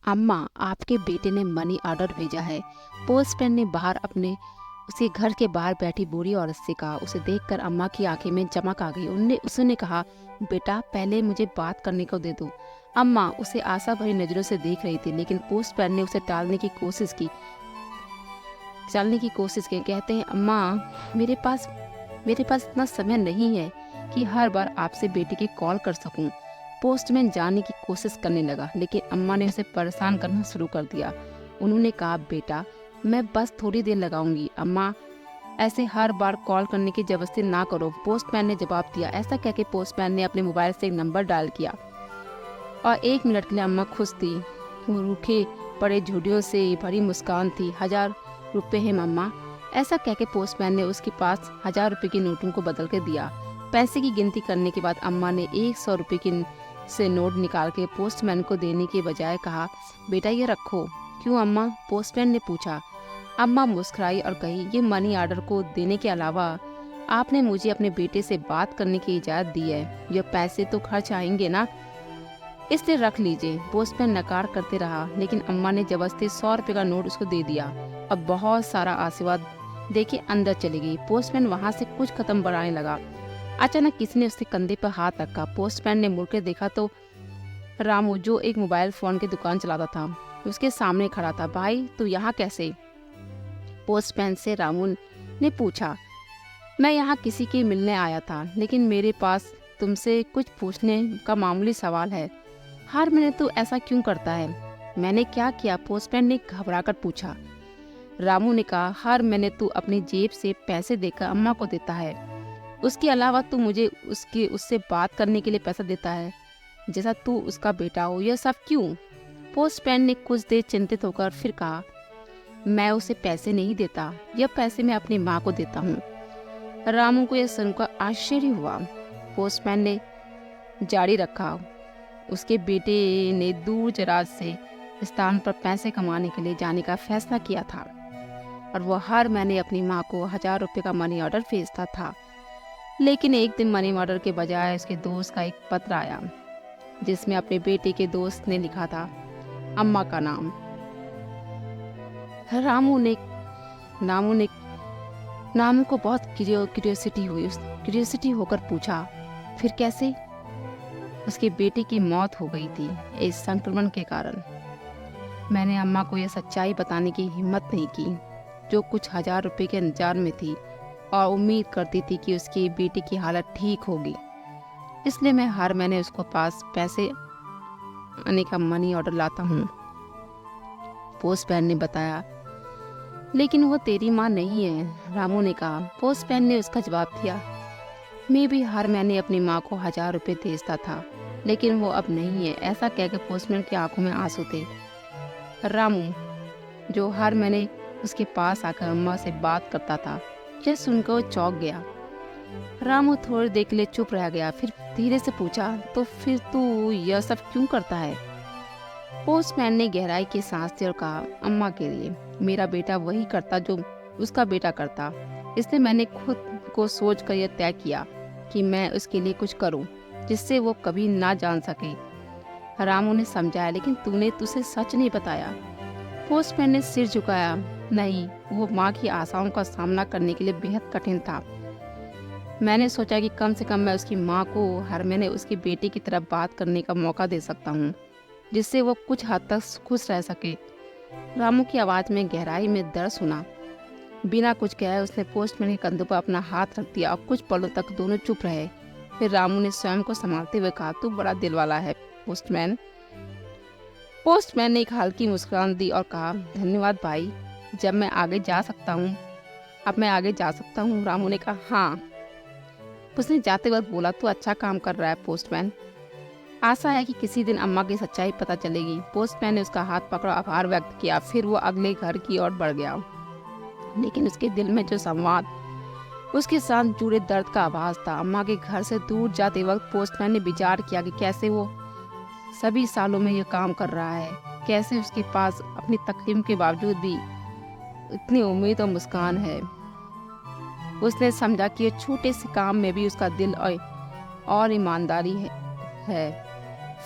अम्मा, आपके बेटे ने मनी ऑर्डर भेजा है। पोस्टमैन ने बाहर अपने उसके घर के बाहर बैठी बूढ़ी औरत से कहा। उसे देखकर अम्मा की आंखें में चमक आ गई। उसने कहा, बेटा पहले मुझे बात करने को दे दो। अम्मा उसे आशा भरी नजरों से देख रही थी, लेकिन पोस्टमैन ने उसे टालने की कोशिश की। कहते हैं, अम्मा मेरे पास इतना समय नहीं है कि हर बार आपसे बेटे की कॉल कर सकूं। पोस्टमैन जाने की कोशिश करने लगा, लेकिन अम्मा ने उसे परेशान करना शुरू कर दिया। उन्होंने कहा, बेटा मैं बस थोड़ी देर लगाऊंगी। अम्मा ऐसे हर बार कॉल करने की जबरदस्ती ना करो, पोस्टमैन ने जवाब दिया। ऐसा कहकर पोस्टमैन ने अपने मोबाइल से एक नंबर डायल किया और 1 मिनट के लिए अम्मा खुश थी। वो रूखे पड़े झुर्रियों से भरी मुस्कान थी। 1000 रुपये है मम्मा। ऐसा कहकर पोस्टमैन ने उसके पास 1000 रुपये की नोटों को बदल के दिया। पैसे की गिनती करने के बाद अम्मा ने 100 रुपये की से नोट निकाल के पोस्टमैन को देने के बजाय कहा, बेटा ये रखो। क्यों अम्मा? पोस्टमैन ने पूछा। अम्मा मुस्कुराई और कही, ये मनी ऑर्डर को देने के अलावा आपने मुझे अपने बेटे से बात करने की इजाज़त दी है। ये पैसे तो खर्च आएंगे ना, इसलिए रख लीजिए। पोस्टमैन नकार करते रहा, लेकिन अम्मा ने जबरदस्ती 100 रुपये का नोट उसको दे दिया। अब बहुत सारा आशीर्वाद देके अंदर चली गई। पोस्टमैन वहां से कुछ कदम बढ़ाने लगा। अचानक किसी ने उसके कंधे पर हाथ रखा। पोस्टमैन ने मुड़कर देखा तो रामू, जो एक मोबाइल फोन की दुकान चलाता था, उसके सामने खड़ा था। भाई तू यहाँ कैसे? पोस्टमैन से रामू ने पूछा। मैं यहाँ किसी के मिलने आया था, लेकिन मेरे पास तुमसे कुछ पूछने का मामूली सवाल है। हर महीने तू ऐसा क्यों करता है? मैंने क्या किया? पोस्टमैन ने घबराकर पूछा। रामू ने कहा, हर महीने तू अपनी जेब से पैसे देकर अम्मा को देता है। उसके अलावा तू मुझे उससे बात करने के लिए पैसा देता है, जैसा तू उसका बेटा हो। यह सब क्यों? पोस्टमैन ने कुछ देर चिंतित होकर फिर कहा, मैं उसे पैसे नहीं देता, यह पैसे मैं अपनी माँ को देता हूँ। रामू को यह सुनकर आश्चर्य हुआ। पोस्टमैन ने जारी रखा, उसके बेटे ने दूर दराज से स्थान पर पैसे कमाने के लिए जाने का फैसला किया था और वह हर महीने अपनी माँ को 1000 रुपये का मनी ऑर्डर भेजता था। लेकिन एक दिन मनी ऑर्डर के बजाय उसके दोस्त का एक पत्र आया, जिसमें अपने बेटे के दोस्त ने लिखा था अम्मा का नाम। रामू को बहुत क्यूरियोसिटी होकर पूछा, फिर कैसे? उसके बेटे की मौत हो गई थी इस संक्रमण के कारण। मैंने अम्मा को यह सच्चाई बताने की हिम्मत नहीं की, जो कुछ 1000 रुपये के इंतजार में थी और उम्मीद करती थी कि उसकी बेटी की हालत ठीक होगी। इसलिए मैं हर महीने उसको पास पैसे आने का मनी ऑर्डर लाता हूँ, पोस्टमैन ने बताया। लेकिन वो तेरी माँ नहीं है, रामू ने कहा। पोस्टमैन ने उसका जवाब दिया, मैं भी हर महीने अपनी माँ को 1000 रुपये भेजता था, लेकिन वो अब नहीं है। ऐसा कहकर पोस्टमैन की आंखों में आंसू थे। रामू, जो हर महीने उसके पास आकर अम्मा से बात करता था, यह सुनकर वो चौंक गया। रामू थोड़ी देर के लिए चुप रह गया, फिर धीरे से पूछा, तो फिर तू यह सब क्यों करता है? पोस्टमैन ने गहराई की सांस ली और कहा, अम्मा के लिए। मेरा बेटा वही करता जो उसका बेटा करता, इसलिए मैंने खुद को सोच कर यह तय किया कि मैं उसके लिए कुछ करूं, जिससे वो कभी ना जान सके। रामू ने समझाया, लेकिन तूने तुझे सच नहीं बताया। पोस्टमैन ने सिर झुकाया। नहीं, वो माँ की आशाओं का सामना करने के लिए बेहद कठिन था। मैंने सोचा कि कम से कम मैं उसकी माँ को हर महीने उसकी बेटी की तरफ बात करने का मौका दे सकता हूँ, जिससे वो कुछ हद तक खुश रह सके। रामू की आवाज़ में गहराई में दर्द सुना। बिना कुछ कहे उसने पोस्टमैन के कंधों पर अपना हाथ रख दिया और कुछ पलों तक दोनों चुप रहे। फिर रामू ने स्वयं को संभालते हुए कहा, तू बड़ा दिल वाला है पोस्टमैन। पोस्टमैन ने एक हल्की मुस्कुराहट दी और कहा, धन्यवाद भाई। जब मैं आगे जा सकता हूँ अब मैं आगे जा सकता हूँ? रामू ने कहा, हाँ। उसने जाते वक्त बोला, तू अच्छा काम कर रहा है पोस्टमैन। आशा है कि किसी दिन अम्मा की सच्चाई पता चलेगी। पोस्टमैन ने उसका हाथ पकड़ा, आभार व्यक्त किया। फिर वो अगले घर की ओर बढ़ गया, लेकिन उसके दिल में जो संवाद उसके साथ जुड़े दर्द का आभास था। अम्मा के घर से दूर जाते वक्त पोस्टमैन ने विचार किया कि कैसे वो सभी सालों में ये काम कर रहा है, कैसे उसके पास अपनी तकलीफ के बावजूद भी इतनी उम्मीद और मुस्कान है। उसने समझा कि ये छोटे से काम में भी उसका दिल और ईमानदारी है।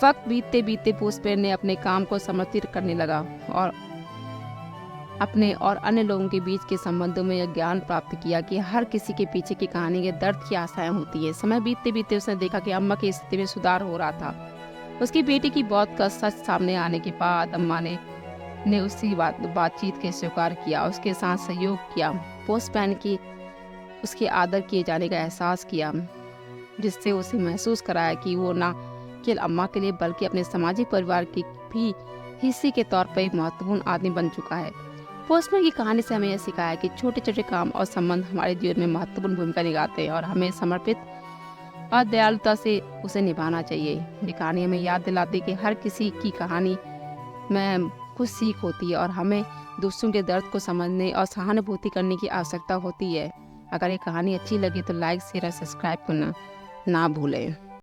वक्त बीतते बीतते पोस्टमैन ने अपने काम को समर्पित करने लगा और अपने और अन्य लोगों के बीच के संबंधों में यह ज्ञान प्राप्त किया कि हर किसी के पीछे की कहानी के दर्द की आशाएं होती है। समय बीतते बीतते उसने देखा कि अम्मा की स्थिति में सुधार हो रहा था। उसकी बेटी की मौत का सच सामने आने के बाद अम्मा ने उसी बातचीत के स्वीकार किया, उसके साथ सहयोग किया, पोस्टमैन की उसके आदर किए जाने का एहसास किया, जिससे उसे महसूस कराया कि वो ना केवल अम्मा के लिए बल्कि अपने सामाजिक परिवार के भी हिस्से के तौर पर एक महत्वपूर्ण आदमी बन चुका है। पोस्टमैन की कहानी से हमें यह सिखाया कि छोटे छोटे काम और संबंध हमारे जीवन में महत्वपूर्ण भूमिका निभाते हैं और हमें समर्पित और दयालुता से उसे निभाना चाहिए। ये कहानी हमें याद दिलाती है कि हर किसी की कहानी में कुछ सीख होती है और हमें दूसरों के दर्द को समझने और सहानुभूति करने की आवश्यकता होती है। अगर ये कहानी अच्छी लगी तो लाइक शेयर और सब्सक्राइब करना ना भूलें।